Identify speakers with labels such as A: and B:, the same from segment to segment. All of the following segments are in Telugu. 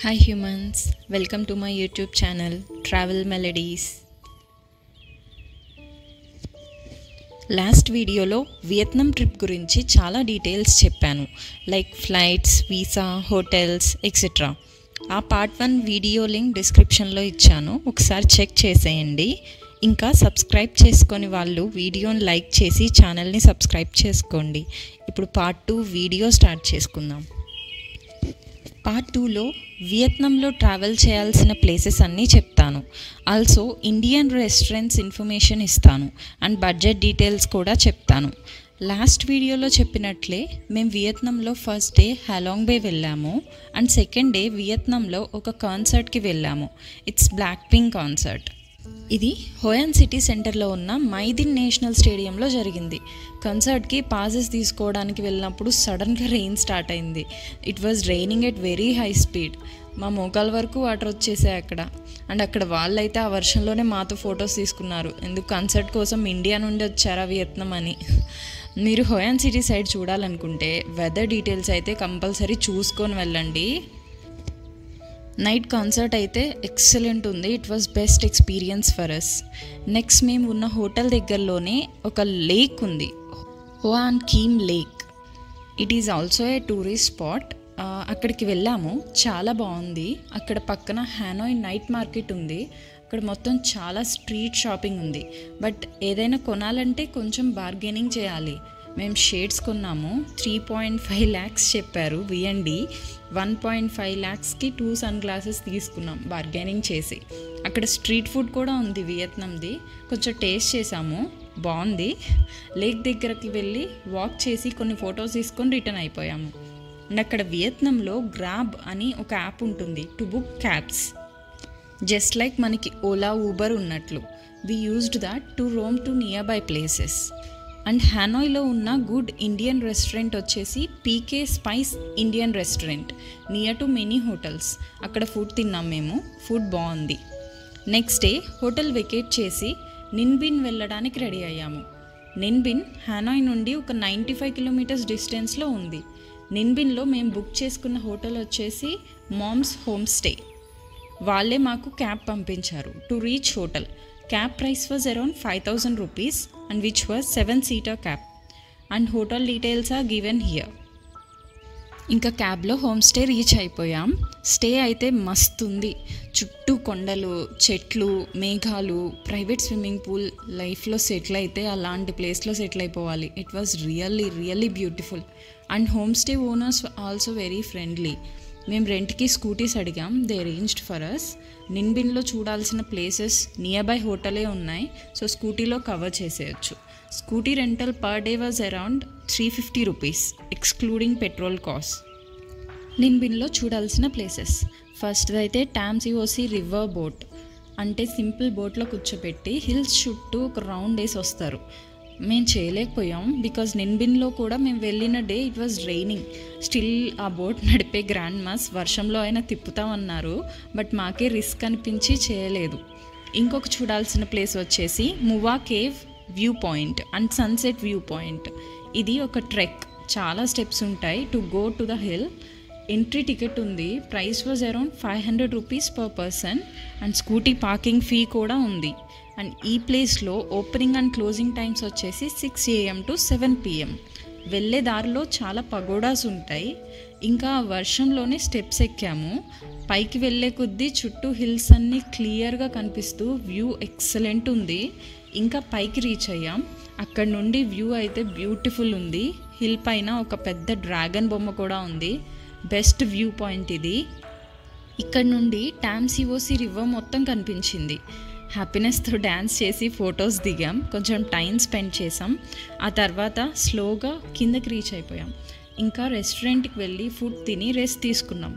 A: Hi humans, welcome to my YouTube channel Travel Melodies. Last వీడియోలో వియత్నాం ట్రిప్ గురించి చాలా డీటెయిల్స్ చెప్పాను, like flights, visa, hotels etcetera. ఆ పార్ట్ 1 వీడియో లింక్ డిస్క్రిప్షన్లో ఇచ్చాను, ఒకసారి చెక్ చేసేయండి. ఇంకా సబ్స్క్రైబ్ చేసుకొని వాళ్ళు వీడియోని లైక్ చేసి ఛానల్ని సబ్స్క్రైబ్ చేసుకోండి. ఇప్పుడు పార్ట్ 2 వీడియో స్టార్ట్ చేసుకుందాం. పార్ట్ 2లో వియత్నాంలో ట్రావెల్ చేయాల్సిన ప్లేసెస్ అన్నీ చెప్తాను. ఆల్సో ఇండియన్ రెస్టారెంట్స్ ఇన్ఫర్మేషన్ ఇస్తాను అండ్ బడ్జెట్ డీటెయిల్స్ కూడా చెప్తాను. లాస్ట్ వీడియోలో చెప్పినట్లే మేము వియత్నాంలో ఫస్ట్ డే హాలాంగ్ బే వెళ్ళాము అండ్ సెకండ్ డే వియత్నాంలో ఒక కాన్సర్ట్కి వెళ్ళాము. It's Blackpink concert. ఇది హోయాన్ సిటీ సెంటర్లో ఉన్న మైదిన్ నేషనల్ స్టేడియంలో జరిగింది. కన్సర్ట్కి పాసెస్ తీసుకోవడానికి వెళ్ళినప్పుడు సడన్గా రెయిన్ స్టార్ట్ అయింది. It was raining at very high speed. మా మోకాల వరకు వాటర్ వచ్చేసాయి అక్కడ. అండ్ అక్కడ వాళ్ళైతే ఆ వర్షంలోనే మాతో ఫొటోస్ తీసుకున్నారు. ఎందుకు కన్సర్ట్ కోసం ఇండియా నుండి వచ్చారా వియత్నాం అని. మీరు హోయాన్ సిటీ సైడ్ చూడాలనుకుంటే వెదర్ డీటెయిల్స్ అయితే కంపల్సరీ చూసుకొని వెళ్ళండి. నైట్ కాన్సర్ట్ అయితే ఎక్సలెంట్ ఉంది. It was best experience for us. Next మేము ఉన్న హోటల్ దగ్గరలోనే ఒక లేక్ ఉంది, Hoi An Kiem lake. It is also a tourist spot. అక్కడికి వెళ్ళాము, చాలా బాగుంది. అక్కడ పక్కన హానోయ్ నైట్ మార్కెట్ ఉంది. అక్కడ మొత్తం చాలా స్ట్రీట్ షాపింగ్ ఉంది. బట్ ఏదైనా కొనాలంటే కొంచెం బార్గెనింగ్ చేయాలి. మేము షేడ్స్ కొన్నాము. 3.5 lakhs చెప్పారు విఎండి. 1.5 lakhsకి 2 సన్ గ్లాసెస్ తీసుకున్నాం బార్గెనింగ్ చేసి. అక్కడ స్ట్రీట్ ఫుడ్ కూడా ఉంది వియత్నాంది. కొంచెం టేస్ట్ చేసాము, బాగుంది. లేక్ దగ్గరకి వెళ్ళి వాక్ చేసి కొన్ని ఫొటోస్ తీసుకొని రిటర్న్ అయిపోయాము. అండ్ అక్కడ వియత్నాంలో గ్రాబ్ అని ఒక యాప్ ఉంటుంది to book cabs, just like మనకి ఓలా, ఊబర్ ఉన్నట్లు. We used that to roam to nearby places. And హానోయ్లో ఉన్న గుడ్ ఇండియన్ రెస్టారెంట్ వచ్చేసి PK spice Indian restaurant, near to many hotels. అక్కడ ఫుడ్ తిన్నాం మేము, ఫుడ్ బాగుంది. నెక్స్ట్ డే హోటల్ వెకేట్ చేసి నిన్బిన్ వెళ్ళడానికి రెడీ అయ్యాము. నిన్బిన్ హానోయ్ నుండి ఒక 95 kilometers డిస్టెన్స్లో ఉంది. నిన్బిన్లో మేము బుక్ చేసుకున్న హోటల్ వచ్చేసి మామ్స్ హోమ్ స్టే. వాళ్ళే మాకు క్యాబ్ పంపించారు to reach hotel. Cab price was around 5,000 rupees and which was 7-seater cab and hotel details are given here. ఇంకా క్యాబ్లో హోమ్ స్టే రీచ్ అయిపోయాం. స్టే అయితే మస్తు ఉంది. చుట్టూ కొండలు, చెట్లు, మేఘాలు, ప్రైవేట్ స్విమ్మింగ్ పూల్. లైఫ్లో సెటిల్ అయితే అలాంటి ప్లేస్లో సెటిల్ అయిపోవాలి. It was really beautiful. And home stay owners also very friendly. మేము రెంట్కి స్కూటీస్ అడిగాం, దే అరేంజ్డ్ ఫర్ అస్. నిన్బిన్లో చూడాల్సిన ప్లేసెస్ నియర్ బై హోటలే ఉన్నాయి, సో స్కూటీలో కవర్ చేసేయచ్చు. Scooty rental per day was around 350 rupees excluding petrol cost. నిన్బిన్లో చూడాల్సిన ప్లేసెస్ ఫస్ట్ అయితే టామ్సిఓసి రివర్ బోట్. అంటే సింపుల్ బోట్లో కూర్చోబెట్టి హిల్స్ చుట్టూ ఒక రౌండ్ వేసి వస్తారు. మేము చేయలేకపోయాం బికాజ్ నిన్బిన్లో కూడా మేము వెళ్ళిన day it was raining. Still ఆ బోట్ నడిపే గ్రాండ్ మాస్ వర్షంలో అయినా తిప్పుతామన్నారు, బట్ మాకే రిస్క్ అనిపించి చేయలేదు. ఇంకొక చూడాల్సిన ప్లేస్ వచ్చేసి Mua cave view point and sunset view point. ఇది ఒక ట్రెక్, చాలా స్టెప్స్ ఉంటాయి to go to the hill. Entry ticket ఉంది, price was around 500 rupees per person and scooty parking fee కూడా ఉంది. అండ్ ఈ ప్లేస్లో ఓపెనింగ్ అండ్ క్లోజింగ్ టైమ్స్ వచ్చేసి 6 AM to 7 PM. వెళ్ళే దారిలో చాలా పగోడాస్ ఉంటాయి. ఇంకా వర్షంలోనే స్టెప్స్ ఎక్కాము. పైకి వెళ్ళే కొద్దీ చుట్టూ హిల్స్ అన్నీ క్లియర్గా కనిపిస్తూ వ్యూ ఎక్సలెంట్ ఉంది. ఇంకా పైకి రీచ్ అయ్యాం. అక్కడ నుండి వ్యూ అయితే బ్యూటిఫుల్ ఉంది. హిల్ పైన ఒక పెద్ద డ్రాగన్ బొమ్మ కూడా ఉంది. బెస్ట్ వ్యూ పాయింట్ ఇది. ఇక్కడ నుండి టామ్సిఓసి రివర్ మొత్తం కనిపించింది. హ్యాపీనెస్తో డ్యాన్స్ చేసి ఫొటోస్ దిగాం, కొంచెం టైం స్పెండ్ చేసాం. ఆ తర్వాత స్లోగా కిందకి రీచ్ అయిపోయాం. ఇంకా రెస్టారెంట్కి వెళ్ళి ఫుడ్ తిని రెస్ట్ తీసుకున్నాం.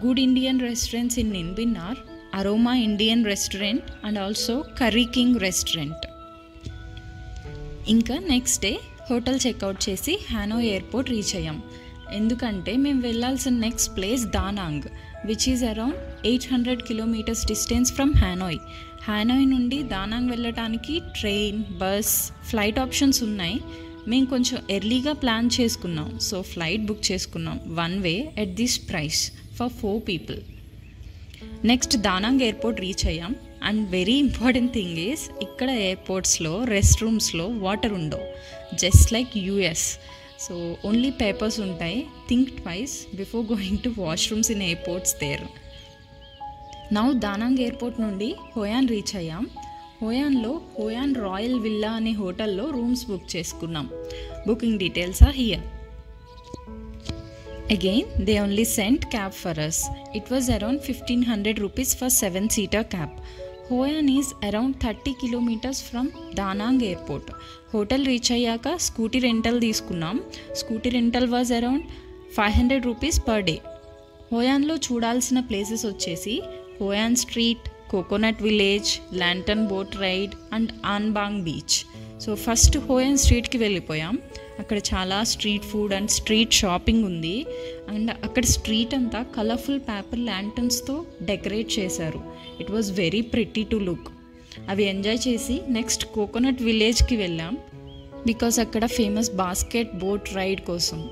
A: Good Indian restaurants in Ninh Binh are Aroma Indian restaurant and also curry king restaurant. ఇంకా నెక్స్ట్ డే హోటల్ చెక్అవుట్ చేసి హానోయ్ ఎయిర్పోర్ట్ రీచ్ అయ్యాం. ఎందుకంటే మేము వెళ్ళాల్సిన next place Da Nang, which is around 800 kilometers distance from Hanoi. Hanoi నుండి దానాంగ్ వెళ్ళటానికి ట్రైన్, బస్, ఫ్లైట్ ఆప్షన్స్ ఉన్నాయి. మేము కొంచెం ఎర్లీగా ప్లాన్ చేసుకున్నాం, సో ఫ్లైట్ బుక్ చేసుకున్నాం 1 way at this price for 4 people. Next Da Nang airport reach అయ్యాం. And very important thing is ఇక్కడ ఎయిర్పోర్ట్స్లో రెస్ట్ రూమ్స్లో వాటర్ ఉండవు, just like US. So only papers ఉంటాయి. Think twice before going to washrooms in airports there. Now Da Nang airport నుండి హోయాన్ రీచ్ అయ్యాం. హోయాన్లో హోయాన్ రాయల్ విల్లా అనే హోటల్లో రూమ్స్ బుక్ చేసుకున్నాం. Booking details are here. Again, they only sent cab for us. It was around 1500 rupees for 7-seater cab. Hoi An is around 30 kilometers from Danang airport. Hotel reach ayyaka scooty rental తీసుకున్నాం. Scooty rental was around 500 rupees per day. Hoi An లో చూడాల్సిన ప్లేసెస్ వచ్చేసి Hoi An street, coconut village, lantern boat ride and An Bang beach. So first Hoi An స్ట్రీట్కి వెళ్ళిపోయాం. అక్కడ చాలా street food and street shopping ఉంది. అండ్ అక్కడ స్ట్రీట్ అంతా కలర్ఫుల్ పేపర్ ల్యాంటర్న్స్తో డెకరేట్ చేశారు. It was very pretty to look. అవి ఎంజాయ్ చేసి నెక్స్ట్ కోకోనట్ విలేజ్కి వెళ్ళాం, బికాస్ అక్కడ ఫేమస్ బాస్కెట్ బోట్ రైడ్ కోసం.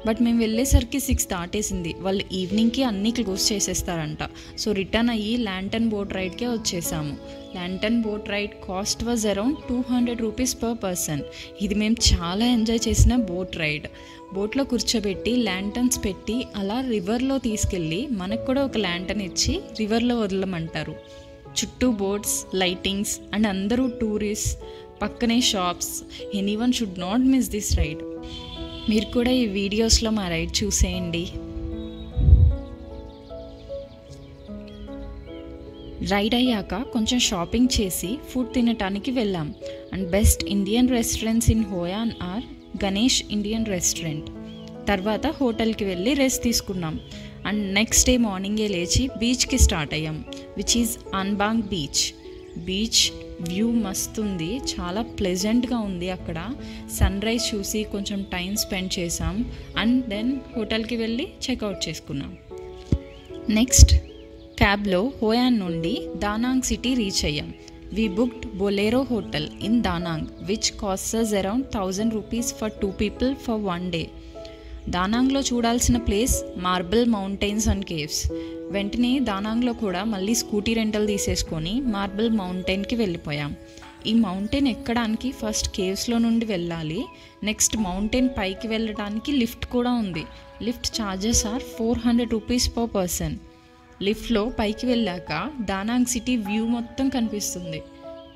A: బట్ మేము వెళ్ళేసరికి 6 దాటేసింది. వాళ్ళు ఈవినింగ్కి అన్నీ క్లోజ్ చేసేస్తారంట. సో రిటర్న్ అయ్యి లాంటర్న్ బోట్ రైడ్కే వచ్చేసాము. Lantern boat ride cost was around 200 rupees per person. ఇది మేము చాలా ఎంజాయ్ చేసిన బోట్ రైడ్. బోట్లో కూర్చోబెట్టి ల్యాంటర్న్స్ పెట్టి అలా రివర్లో తీసుకెళ్ళి మనకు కూడా ఒక ల్యాంటర్న్ ఇచ్చి రివర్లో వదలమంటారు. చుట్టూ బోట్స్, లైటింగ్స్ అండ్ అందరూ టూరిస్ట్, పక్కనే shops. Anyone should not miss this ride. మీరు కూడా ఈ వీడియోస్లో మా రైడ్ చూసేయండి. రైడ్ అయ్యాక కొంచెం షాపింగ్ చేసి ఫుడ్ తినటానికి వెళ్ళాం. And best Indian restaurants in Hoi An are Ganesh Indian restaurant. తర్వాత హోటల్కి వెళ్ళి రెస్ట్ తీసుకున్నాం. అండ్ నెక్స్ట్ డే మార్నింగే లేచి బీచ్కి స్టార్ట్ అయ్యాం, which is An Bang beach. Beach view మస్తు ఉంది, చాలా ప్లెజెంట్గా ఉంది. అక్కడ సన్ రైజ్ చూసి కొంచెం టైం స్పెండ్ చేసాం. అండ్ దెన్ హోటల్కి వెళ్ళి చెక్అవుట్ చేసుకున్నాం. నెక్స్ట్ క్యాబ్లో హోయాన్ నుండి దానాంగ్ సిటీ రీచ్ అయ్యాం. We booked Bolero hotel in Da Nang which costs around 1000 rupees for 2 people for 1 day. దానాంగ్లో చూడాల్సిన place marble mountains and caves. వెంటనే దానాంగ్లో కూడా మళ్ళీ స్కూటీ రెంటల్ తీసేసుకొని మార్బుల్ మౌంటైన్కి వెళ్ళిపోయాం. ఈ మౌంటైన్ ఎక్కడానికి ఫస్ట్ కేవ్స్లో నుండి వెళ్ళాలి. నెక్స్ట్ మౌంటైన్ పైకి వెళ్ళడానికి లిఫ్ట్ కూడా ఉంది. Lift charges are 400 rupees per person. లిఫ్ట్లో పైకి వెళ్ళాక దానాంగ్ సిటీ వ్యూ మొత్తం కనిపిస్తుంది.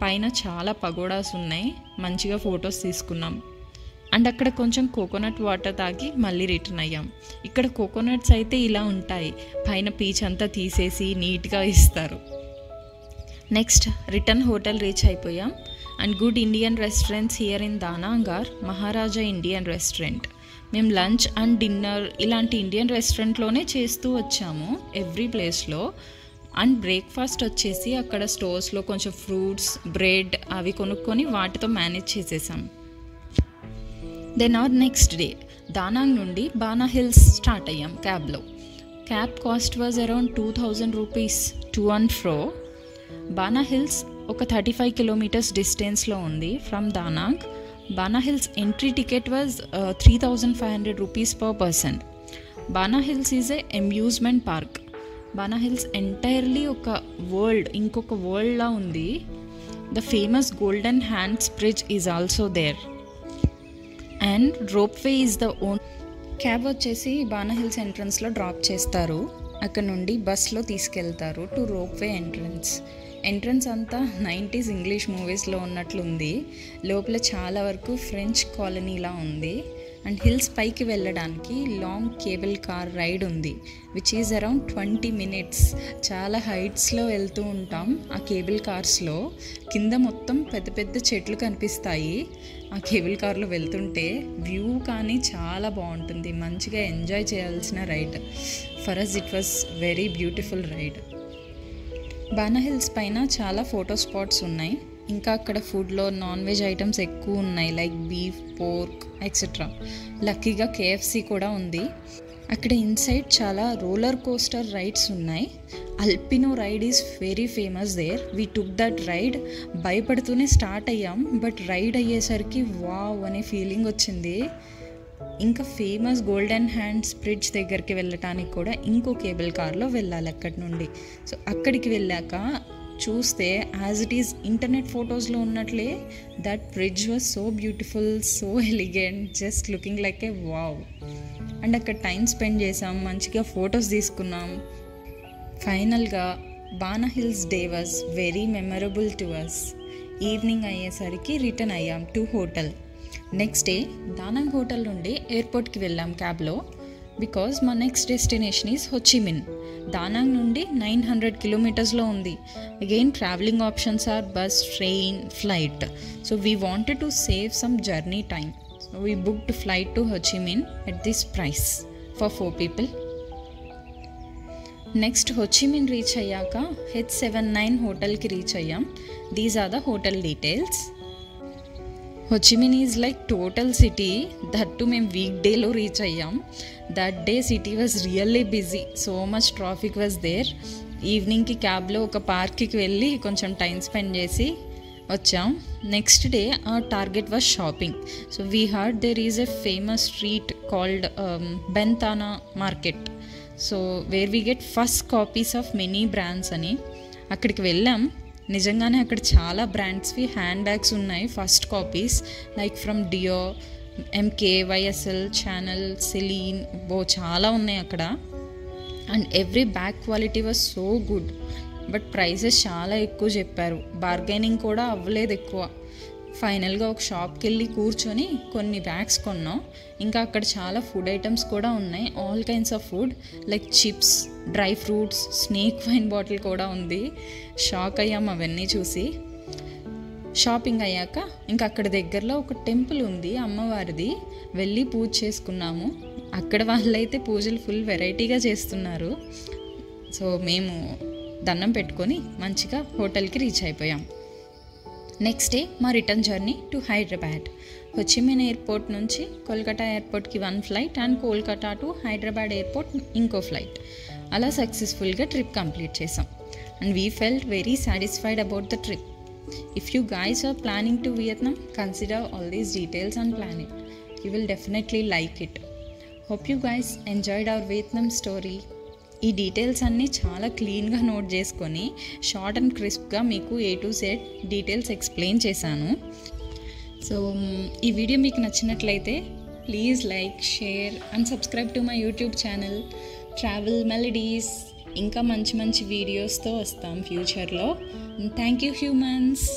A: పైన చాలా పగోడాస్ ఉన్నాయి. మంచిగా ఫొటోస్ తీసుకున్నాం. అండ్ అక్కడ కొంచెం కోకోనట్ వాటర్ తాగి మళ్ళీ రిటర్న్ అయ్యాం. ఇక్కడ కోకోనట్స్ అయితే ఇలా ఉంటాయి, పైన పీచ్ అంతా తీసేసి నీట్గా ఇస్తారు. నెక్స్ట్ రిటర్న్ హోటల్ రీచ్ అయిపోయాం. And good Indian restaurants here in Da Nang are Maharaja Indian restaurant. మేము లంచ్ అండ్ డిన్నర్ ఇలాంటి ఇండియన్ రెస్టారెంట్లోనే చేస్తూ వచ్చాము ఎవ్రీ ప్లేస్లో. అండ్ బ్రేక్ఫాస్ట్ వచ్చేసి అక్కడ స్టోర్స్లో కొంచెం ఫ్రూట్స్, బ్రెడ్ అవి కొనుక్కొని వాటితో మేనేజ్ చేసేసాం. Then our next day Da Nang నుండి బానా హిల్స్ స్టార్ట్ అయ్యాం క్యాబ్లో. Cab cost was around 2000 rupees to and fro. Ba Na Hills ఒక 35 kilometers డిస్టెన్స్లో ఉంది from Da Nang. Ba Na Hills entry ticket was 3500 rupees per person. Ba Na Hills is a amusement park. Ba Na Hills entirely ఒక వరల్డ్, ఇంకొక వరల్డ్లా ఉంది. The famous golden hands bridge is also there. And ropeway is the one. Cab వచ్చేసి బానా హిల్స్ ఎంట్రన్స్లో డ్రాప్ చేస్తారు. అక్కడ నుండి బస్లో తీసుకెళ్తారు టు రోప్వే ఎంట్రన్స్ అంతా 90s ఇంగ్లీష్ మూవీస్లో ఉన్నట్లుంది. లోపల చాలా వరకు ఫ్రెంచ్ కాలనీలా ఉంది. అండ్ హిల్స్ పైకి వెళ్ళడానికి లాంగ్ కేబుల్ కార్ రైడ్ ఉంది, విచ్ ఈజ్ అరౌండ్ 20 minutes. చాలా హైట్స్లో వెళ్తూ ఉంటాం ఆ కేబుల్ కార్స్లో. కింద మొత్తం పెద్ద పెద్ద చెట్లు కనిపిస్తాయి. ఆ కేబుల్ కార్లో వెళ్తుంటే వ్యూ కానీ చాలా బాగుంటుంది. మంచిగా ఎంజాయ్ చేయాల్సిన ride. For us it was very beautiful ride. Ba Na Hills పైన చాలా ఫోటో స్పాట్స్ ఉన్నాయి. ఇంకా అక్కడ ఫుడ్లో నాన్ వెజ్ ఐటమ్స్ ఎక్కువ ఉన్నాయి, లైక్ బీఫ్, పోర్క్ ఎక్సెట్రా. లక్కీగా KFC కూడా ఉంది. అక్కడ ఇన్సైడ్ చాలా రోలర్ కోస్టర్ రైడ్స్ ఉన్నాయి. Alpine ride is very famous there. We took that ride. భయపడుతూనే స్టార్ట్ అయ్యాం, బట్ రైడ్ అయ్యేసరికి వావ్ అనే ఫీలింగ్ వచ్చింది. ఇంకా ఫేమస్ గోల్డెన్ హ్యాండ్స్ బ్రిడ్జ్ దగ్గరికి వెళ్ళటానికి కూడా ఇంకో కేబుల్ కార్లో వెళ్ళాలి అక్కడి నుండి. సో అక్కడికి వెళ్ళాక చూస్తే యాజ్ ఇట్ ఈస్ ఇంటర్నెట్ ఫొటోస్లో ఉన్నట్లే that bridge was so beautiful, so elegant, just looking like a wow. And అక్కడ టైం స్పెండ్ చేసాం, మంచిగా ఫొటోస్ తీసుకున్నాం. ఫైనల్గా Ba Na Hills day was very memorable to us. Evening అయ్యేసరికి రిటర్న్ అయ్యాం to hotel. Next day Da Nang hotel నుండి ఎయిర్పోర్ట్కి వెళ్ళాం క్యాబ్లో, బికాజ్ మా next destination is Ho Chi Minh. Da Nang నుండి 900 కిలోమీటర్స్లో ఉంది. Again travelling options are bus, train, flight. So we wanted to save some journey time. So we booked flight to Ho Chi Minh at this price for 4 people. Next Ho Chi Minh reach అయ్యాక H79 హోటల్కి రీచ్ అయ్యాం. These are the hotel details. Ho Chi Minh is like total city, that to మేము వీక్ డేలో రీచ్ అయ్యాం. That day city was really busy, so much traffic was there. ఈవినింగ్కి క్యాబ్లో ఒక పార్క్కి వెళ్ళి కొంచెం టైం స్పెండ్ చేసి వచ్చాం. Next day our target was shopping. So we heard there is a famous street called Bentana Market. So where we get first copies of many brands అని. అక్కడికి వెళ్ళాం. నిజంగానే అక్కడ చాలా బ్రాండ్స్వి హ్యాండ్ బ్యాగ్స్ ఉన్నాయి, first copies, like from Dior, MK, YSL, Chanel, Celine, చాలా ఉన్నాయి అక్కడ. And every bag quality was so good, but prices చాలా ఎక్కువ చెప్పారు. బార్గెనింగ్ కూడా అవ్వలేదు ఎక్కువ. ఫైనల్గా ఒక షాప్కి వెళ్ళి కూర్చొని కొన్ని బ్యాగ్స్ కొన్నాం. ఇంకా అక్కడ చాలా ఫుడ్ ఐటమ్స్ కూడా ఉన్నాయి, all kinds of food like chips, dry fruits, snake wine bottle కూడా ఉంది. షాక్ అయ్యాం అవన్నీ చూసి. షాపింగ్ అయ్యాక ఇంకా అక్కడ దగ్గరలో ఒక టెంపుల్ ఉంది అమ్మవారిది, వెళ్ళి పూజ చేసుకున్నాము. అక్కడ వాళ్ళైతే పూజలు ఫుల్ వెరైటీగా చేస్తున్నారు. సో మేము దండం పెట్టుకొని మంచిగా హోటల్కి రీచ్ అయిపోయాం. నెక్స్ట్ డే మా return journey to Hyderabad. Ho Chi Minh airport నుంచి కోల్కతా ఎయిర్పోర్ట్కి 1 flight and Kolkata to Hyderabad airport ఇంకో ఫ్లైట్. అలా సక్సెస్ఫుల్గా ట్రిప్ కంప్లీట్ చేసాం. And we felt very satisfied about the trip. If you guys are planning to Vietnam, consider all these details and plan it. You will definitely like it. Hope you guys enjoyed our Vietnam story. ఈ డీటెయిల్స్ అన్నీ చాలా క్లీన్గా నోట్ చేసుకొని షార్ట్ అండ్ క్రిస్ప్గా మీకు A to Z details explain చేశాను. సో ఈ వీడియో మీకు నచ్చినట్లయితే please like, share and subscribe to my YouTube channel travel melodies. ఇంకా మంచి మంచి వీడియోస్తో వస్తాం ఫ్యూచర్లో. Thank you humans.